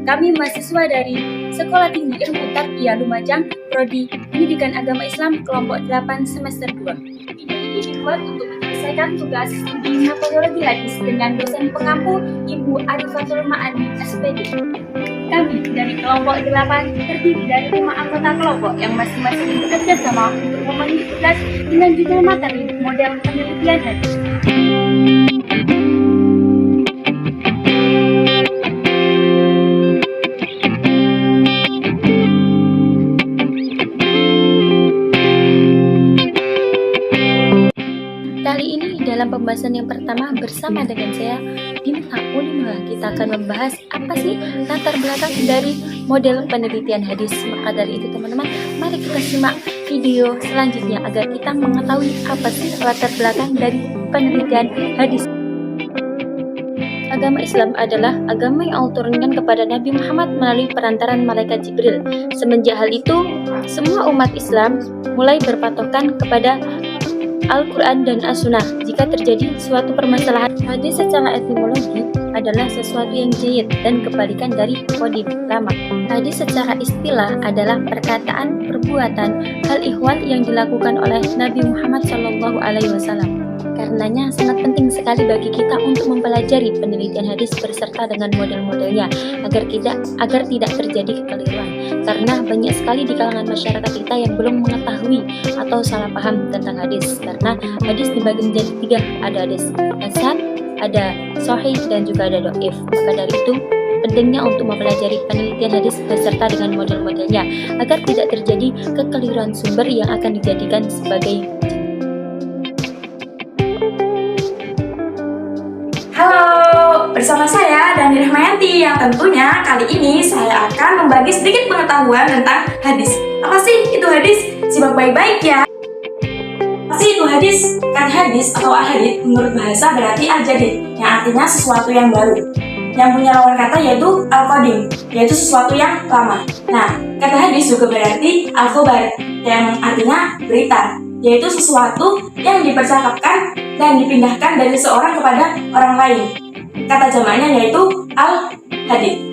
Kami mahasiswa dari Sekolah Tinggi Ilmu Tarbiyah Lumajang, Prodi Pendidikan Agama Islam, kelompok 8 semester 2. Video ini dibuat untuk menyelesaikan tugas studi metodologi hadis dengan dosen pengampu Ibu Arifatul Ma'ani, SPD. Kami dari kelompok 8 terdiri dari 5 anggota kelompok yang masing-masing bekerja sama untuk memenuhi tugas dengan judul materi model penelitian hadis. Kali ini dalam pembahasan yang pertama bersama dengan saya Dinta Ulima, kita akan membahas apa sih latar belakang dari model penelitian hadis. Maka dari itu teman-teman, mari kita simak video selanjutnya agar kita mengetahui apa sih latar belakang dari penelitian hadis. Agama Islam adalah agama yang Allah turunkan kepada Nabi Muhammad melalui perantaran malaikat Jibril. Semenjak hal itu, semua umat Islam mulai berpatokan kepada Al-Quran dan As-Sunnah. Jika terjadi suatu permasalahan, hadis secara etimologi adalah sesuatu yang jayid dan kebalikan dari qadim, lama. Hadis secara istilah adalah perkataan, perbuatan, hal ihwal yang dilakukan oleh Nabi Muhammad SAW. Karenanya sangat penting sekali bagi kita untuk mempelajari penelitian hadis beserta dengan model-modelnya agar tidak terjadi kekeliruan. Karena banyak sekali di kalangan masyarakat kita yang belum mengetahui atau salah paham tentang hadis. Karena hadis dibagi menjadi 3, ada hadis hasan, ada sahih, dan juga ada dhaif. Maka dari itu pentingnya untuk mempelajari penelitian hadis beserta dengan model-modelnya agar tidak terjadi kekeliruan sumber yang akan dijadikan sebagai. Halo, bersama saya Dani Rahmayanti yang tentunya kali ini saya akan membagi sedikit pengetahuan tentang hadis. Apa sih itu hadis? Simak baik-baik ya. Apa sih itu hadis? Kata hadis atau ahadits menurut bahasa berarti al-jadid, yang artinya sesuatu yang baru. Yang punya lawan kata yaitu al-qadim, yaitu sesuatu yang lama. Nah, kata hadis juga berarti al-khobar, yang artinya berita, yaitu sesuatu yang dipercakapkan dan dipindahkan dari seorang kepada orang lain. Kata jamaknya yaitu al-hadits.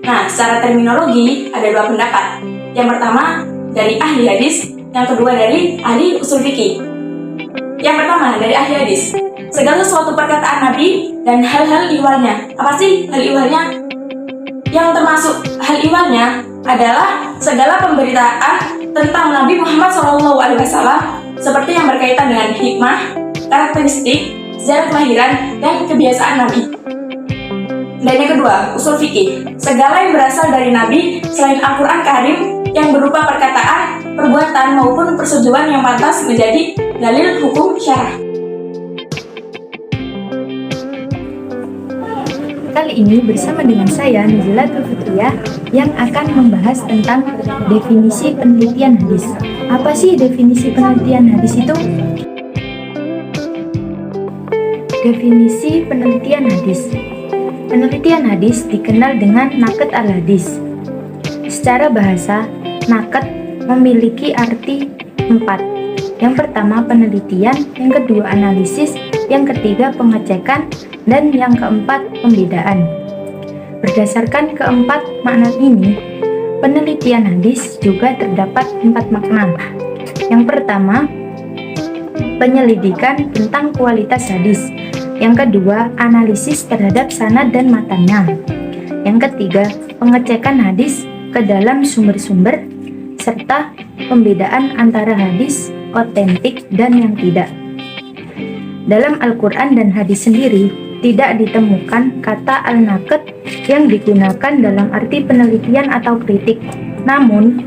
Nah, secara terminologi ada 2 pendapat. Yang pertama dari ahli hadis, yang kedua dari ahli usul fikih. Yang pertama dari ahli hadis, segala suatu perkataan Nabi dan hal-hal ihwalnya. Apa sih hal ihwalnya? Yang termasuk hal ihwalnya adalah segala pemberitaan tentang Nabi Muhammad SAW seperti yang berkaitan dengan hikmah, karakteristik, sejarah kelahiran, dan kebiasaan Nabi. Dan yang kedua, usul fikih, segala yang berasal dari Nabi selain Al-Quran Karim yang berupa perkataan, perbuatan, maupun persetujuan yang pantas menjadi dalil hukum syarah. Kali ini bersama dengan saya Nuzilatul Fitriyah yang akan membahas tentang definisi penelitian hadis. Apa sih definisi penelitian hadis itu? Definisi penelitian hadis. Penelitian hadis dikenal dengan naqd al-hadis. Secara bahasa, naqd memiliki arti 4. Yang pertama penelitian, yang kedua analisis, yang ketiga pengecekan, dan yang keempat pembedaan. Berdasarkan keempat makna ini, penelitian hadis juga terdapat 4 makna. Yang pertama, penyelidikan tentang kualitas hadis. Yang kedua, analisis terhadap sanad dan matannya. Yang ketiga, pengecekan hadis ke dalam sumber-sumber, serta pembedaan antara hadis otentik dan yang tidak. Dalam Al-Quran dan hadis sendiri, tidak ditemukan kata al-naqd yang digunakan dalam arti penelitian atau kritik. Namun,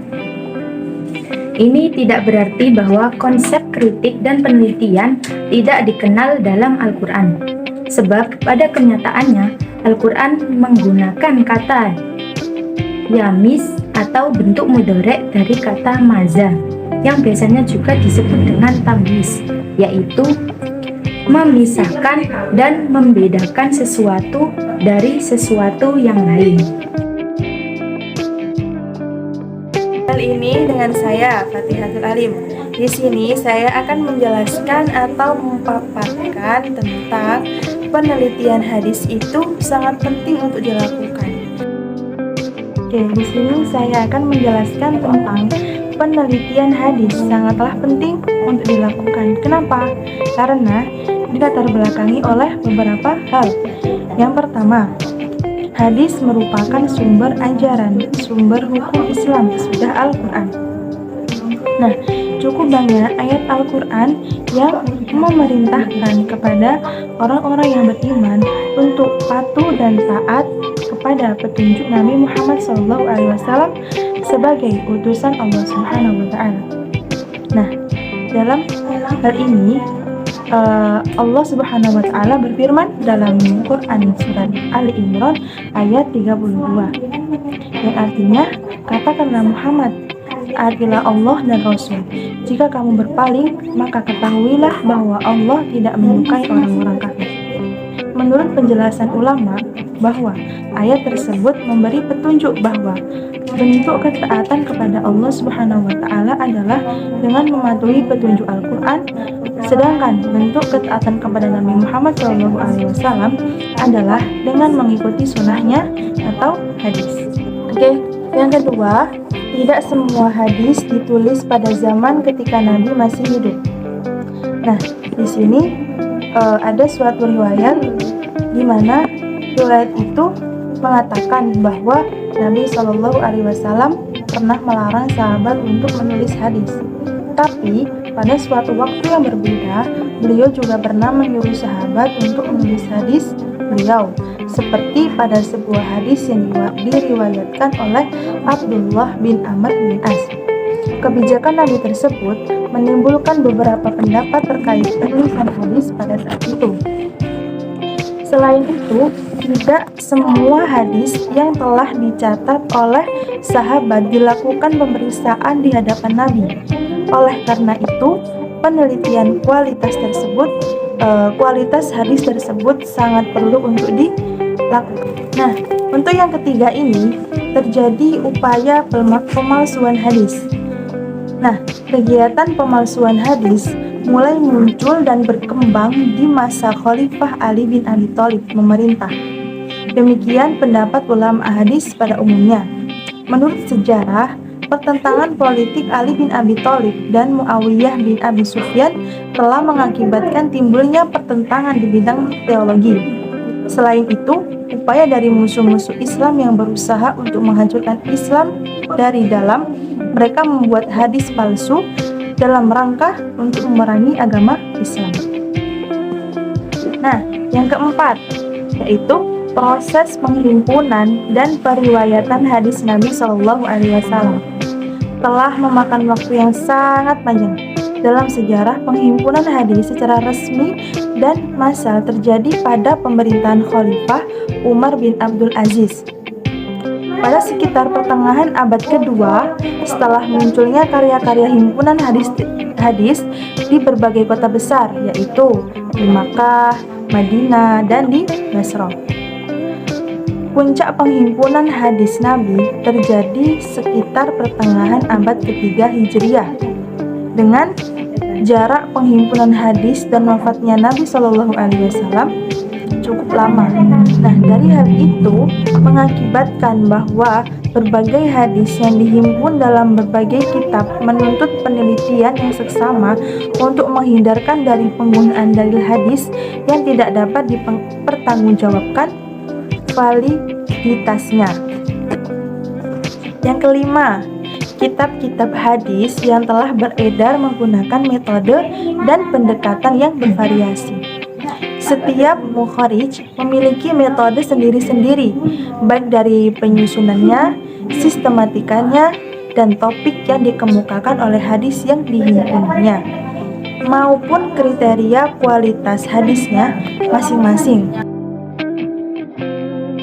ini tidak berarti bahwa konsep kritik dan penelitian tidak dikenal dalam Al-Quran. Sebab pada kenyataannya, Al-Quran menggunakan kata yamis atau bentuk mudhari' dari kata maza, yang biasanya juga disebut dengan tamyiz, yaitu memisahkan dan membedakan sesuatu dari sesuatu yang lain. Kali ini dengan saya Fatihatul Alim. Di sini saya akan menjelaskan atau memaparkan tentang penelitian hadis itu sangat penting untuk dilakukan. Oke, di sini saya akan menjelaskan tentang penelitian hadis. Sangatlah penting untuk dilakukan. Kenapa? Karena dilatar belakangi oleh beberapa hal. Yang pertama, hadis merupakan sumber ajaran, sumber hukum Islam, sudah Al-Quran. Nah, cukup banyak ayat Al-Quran yang memerintahkan kepada orang-orang yang beriman untuk patuh dan taat kepada petunjuk Nabi Muhammad SAW sebagai utusan Allah Subhanahu wa Ta'ala. Nah, dalam hal ini Allah Subhanahu wa Ta'ala berfirman dalam Quran surat Ali Imran ayat 32, yang artinya, katakanlah Muhammad, taatilah Allah dan Rasul. Jika kamu berpaling, maka ketahuilah bahwa Allah tidak menyukai orang-orang kafir. Menurut penjelasan ulama, bahwa ayat tersebut memberi petunjuk bahwa bentuk ketaatan kepada Allah Subhanahu wa Ta'ala adalah dengan mematuhi petunjuk Al-Quran, sedangkan bentuk ketaatan kepada Nabi Muhammad SAW adalah dengan mengikuti sunnahnya atau hadis. Oke, yang kedua, tidak semua hadis ditulis pada zaman ketika Nabi masih hidup. Nah, di sini ada suatu riwayat di mana riwayat itu mengatakan bahwa Nabi Shallallahu Alaihi Wasallam pernah melarang sahabat untuk menulis hadis. Tapi pada suatu waktu yang berbeda, beliau juga pernah menyuruh sahabat untuk menulis hadis beliau, seperti pada sebuah hadis yang diriwayatkan oleh Abdullah bin Amr bin As. Kebijakan Nabi tersebut menimbulkan beberapa pendapat terkait penulisan hadis pada saat itu. Selain itu, tidak semua hadis yang telah dicatat oleh sahabat dilakukan pemeriksaan di hadapan Nabi. Oleh karena itu, penelitian kualitas hadis tersebut sangat perlu untuk dilakukan. Nah, untuk yang ketiga ini terjadi upaya pemalsuan hadis. Nah, kegiatan pemalsuan hadis mulai muncul dan berkembang di masa Khalifah Ali bin Abi Thalib memerintah. Demikian pendapat ulama hadis pada umumnya. Menurut sejarah, pertentangan politik Ali bin Abi Thalib dan Muawiyah bin Abi Sufyan telah mengakibatkan timbulnya pertentangan di bidang teologi. Selain itu, upaya dari musuh-musuh Islam yang berusaha untuk menghancurkan Islam dari dalam, mereka membuat hadis palsu dalam rangka untuk memerangi agama Islam. Nah, yang keempat, yaitu proses penghimpunan dan periwayatan hadis Nabi Shallallahu Alaihi Wasallam telah memakan waktu yang sangat panjang. Dalam sejarah, penghimpunan hadis secara resmi dan massal terjadi pada pemerintahan Khalifah Umar bin Abdul Aziz. Pada sekitar pertengahan abad kedua, setelah munculnya karya-karya himpunan hadis di berbagai kota besar, yaitu di Makkah, Madinah, dan di Basrah. Puncak penghimpunan hadis Nabi terjadi sekitar pertengahan abad ketiga Hijriah. Dengan jarak penghimpunan hadis dan wafatnya Nabi Shallallahu Alaihi Wasallam cukup lama. Nah, dari hal itu mengakibatkan bahwa berbagai hadis yang dihimpun dalam berbagai kitab menuntut penelitian yang seksama untuk menghindarkan dari penggunaan dalil hadis yang tidak dapat dipertanggungjawabkan validitasnya. Yang kelima, kitab-kitab hadis yang telah beredar menggunakan metode dan pendekatan yang bervariasi. Setiap mukharij memiliki metode sendiri-sendiri, baik dari penyusunannya, sistematikanya, dan topik yang dikemukakan oleh hadis yang dihimpunnya, maupun kriteria kualitas hadisnya masing-masing.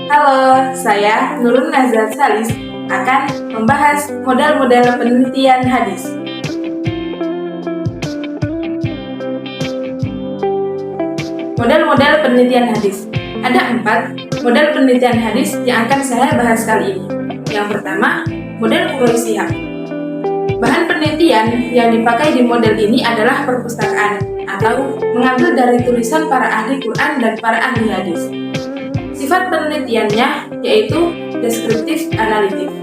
Halo, saya Nurul Nazar Salis akan membahas model-model penelitian hadis. Model-model penelitian hadis. Ada 4 model penelitian hadis yang akan saya bahas kali ini. Yang pertama, model Quraisyah. Bahan penelitian yang dipakai di model ini adalah perpustakaan atau mengambil dari tulisan para ahli Quran dan para ahli hadis. Sifat penelitiannya yaitu deskriptif analitik.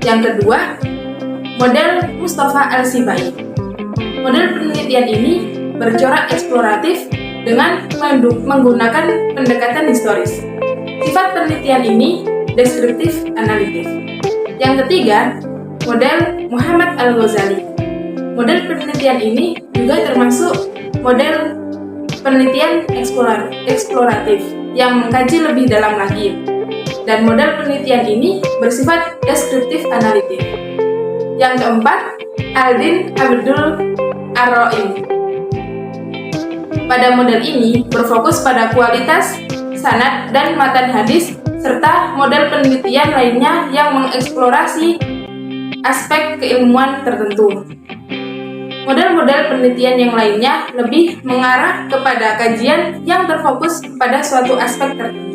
Yang kedua, model Mustafa Al-Sibai. Model penelitian ini bercorak eksploratif dengan menggunakan pendekatan historis. Sifat penelitian ini deskriptif analitik. Yang ketiga, model Muhammad Al-Ghazali. Model penelitian ini juga termasuk model penelitian eksploratif yang mengkaji lebih dalam lagi. Dan model penelitian ini bersifat deskriptif analitik. Yang keempat, Aldin Abdul Ar-Roim. Pada model ini berfokus pada kualitas, sanad, dan matan hadis, serta model penelitian lainnya yang mengeksplorasi aspek keilmuan tertentu. Model-model penelitian yang lainnya lebih mengarah kepada kajian yang terfokus pada suatu aspek tertentu.